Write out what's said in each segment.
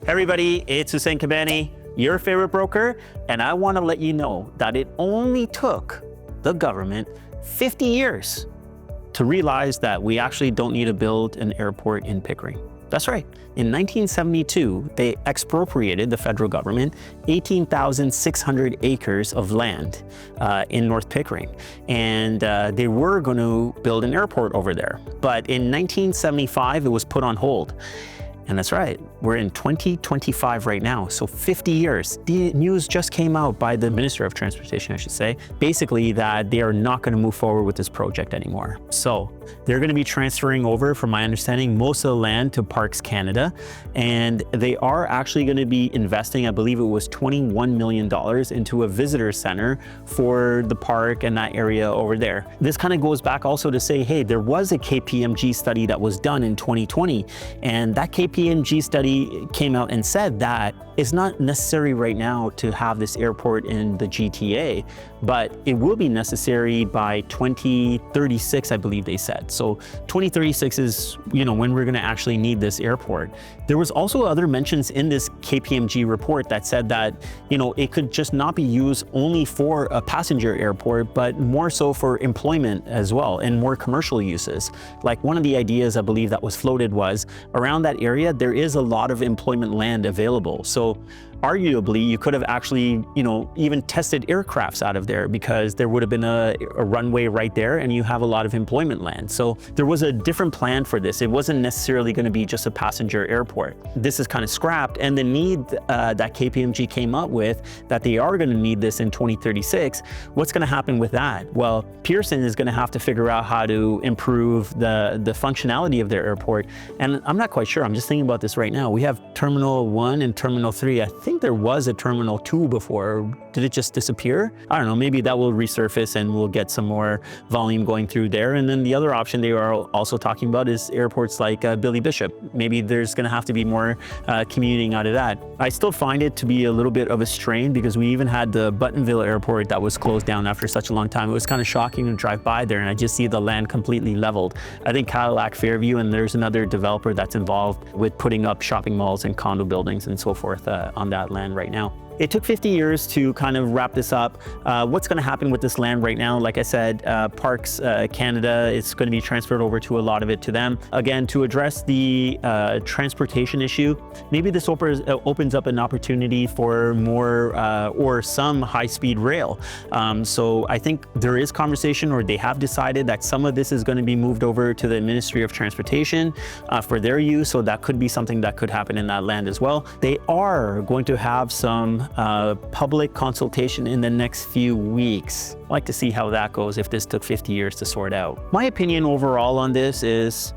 Hey everybody, it's Hussein Kabani, your favorite broker, and I want to let you know that it only took the government 50 years to realize that we actually don't need to build an airport in Pickering. That's right. In 1972, they expropriated, the federal government, 18,600 acres of land in North Pickering. And they were going to build an airport over there. But in 1975, it was put on hold. And that's right, we're in 2025 right now, so 50 years. The news just came out by the Minister of Transportation, I should say, basically that they are not going to move forward with this project anymore. So they're going to be transferring over, from my understanding, most of the land to Parks Canada, and they are actually going to be investing, I believe it was $21 million into a visitor center for the park and that area over there. This kind of goes back also to say, hey, there was a KPMG study that was done in 2020, and that KPMG study came out and said that it's not necessary right now to have this airport in the GTA, but it will be necessary by 2036, I believe they said. So 2036 is, when we're going to actually need this airport. There was also other mentions in this KPMG report that said that, it could just not be used only for a passenger airport, but more so for employment as well and more commercial uses. Like one of the ideas I believe that was floated was around that area, there is a lot of employment land available. So arguably, you could have actually, even tested aircrafts out of there because there would have been a runway right there and you have a lot of employment land. So there was a different plan for this. It wasn't necessarily going to be just a passenger airport. This is kind of scrapped, and the need that KPMG came up with, that they are going to need this in 2036, what's going to happen with that? Well, Pearson is going to have to figure out how to improve the functionality of their airport. And I'm not quite sure. I'm just thinking about this right now. We have Terminal 1 and Terminal 3. I think there was a Terminal 2 before. Did it just disappear? I don't know, maybe that will resurface and we'll get some more volume going through there. And then the other option they are also talking about is airports like Billy Bishop. Maybe there's gonna have to be more commuting out of that. I still find it to be a little bit of a strain because we even had the Buttonville Airport that was closed down after such a long time. It was kind of shocking to drive by there and I just see the land completely leveled. I think Cadillac Fairview, and there's another developer that's involved with putting up shopping malls and condo buildings and so forth on that land right now. It took 50 years to kind of wrap this up. What's going to happen with this land right now? Like I said, Parks Canada, it's going to be transferred over to a lot of it to them. Again, to address the transportation issue, maybe this opens up an opportunity for more or some high-speed rail. So I think there is conversation, or they have decided that some of this is going to be moved over to the Ministry of Transportation for their use. So that could be something that could happen in that land as well. They are going to have some public consultation in the next few weeks. I'd like to see how that goes if this took 50 years to sort out. My opinion overall on this is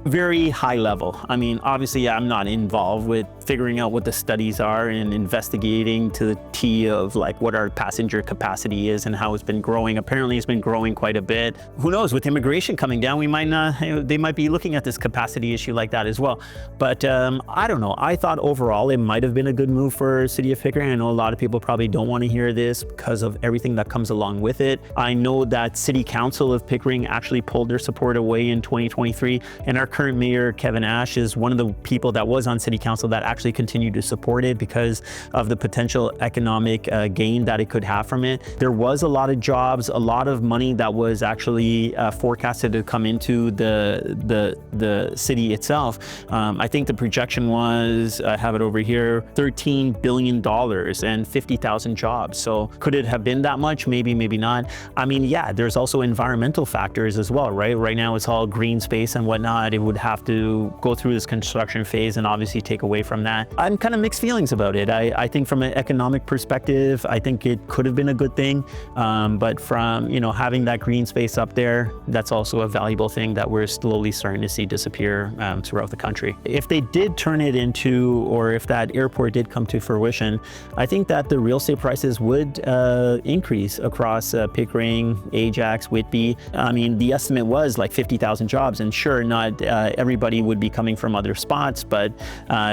very high level. I mean, obviously I'm not involved with figuring out what the studies are and investigating to the T of like what our passenger capacity is and how it's been growing. Apparently it's been growing quite a bit. Who knows, with immigration coming down, we might not, they might be looking at this capacity issue like that as well. But I don't know. I thought overall it might have been a good move for City of Pickering. I know a lot of people probably don't want to hear this because of everything that comes along with it. I know that City Council of Pickering actually pulled their support away in 2023, and our current mayor, Kevin Ash, is one of the people that was on City Council that actually continued to support it because of the potential economic gain that it could have from it. There was a lot of jobs, a lot of money that was actually forecasted to come into the city itself. I think the projection was, I have it over here, $13 billion and 50,000 jobs. So could it have been that much? Maybe, maybe not. I mean, yeah, there's also environmental factors as well, right? Right now it's all green space and whatnot. It would have to go through this construction phase and obviously take away from that. I'm kind of mixed feelings about it. I think from an economic perspective, I think it could have been a good thing. But from, having that green space up there, that's also a valuable thing that we're slowly starting to see disappear throughout the country. If they did turn it into, or if that airport did come to fruition, I think that the real estate prices would increase across Pickering, Ajax, Whitby. I mean, the estimate was like 50,000 jobs, and sure, not everybody would be coming from other spots, but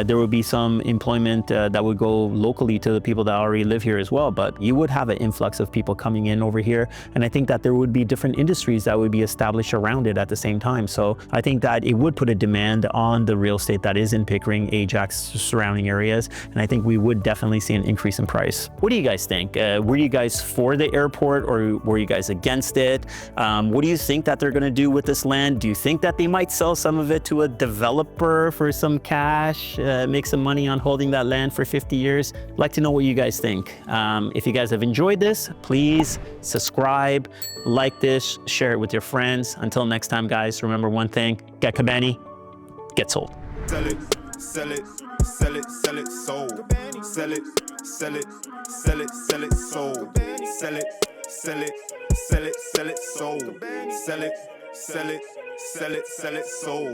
there would be some employment that would go locally to the people that already live here as well. But you would have an influx of people coming in over here. And I think that there would be different industries that would be established around it at the same time. So I think that it would put a demand on the real estate that is in Pickering, Ajax, surrounding areas. And I think we would definitely see an increase in price. What do you guys think? Were you guys for the airport or were you guys against it? What do you think that they're going to do with this land? Do you think that they might sell some of it to a developer for some cash, make some money on holding that land for 50 years? I'd like to know what you guys think. If you guys have enjoyed this, please subscribe, like this, share it with your friends. Until next time, guys, remember one thing: get Kabani, get sold. Sell it, sell it, sell it, sell it, sold. Sell it, sell it, sell it, sell it, sold. Sell it, sell it, sell it, sell it, sold. Sell it, sell it, sell it, sell it, sold.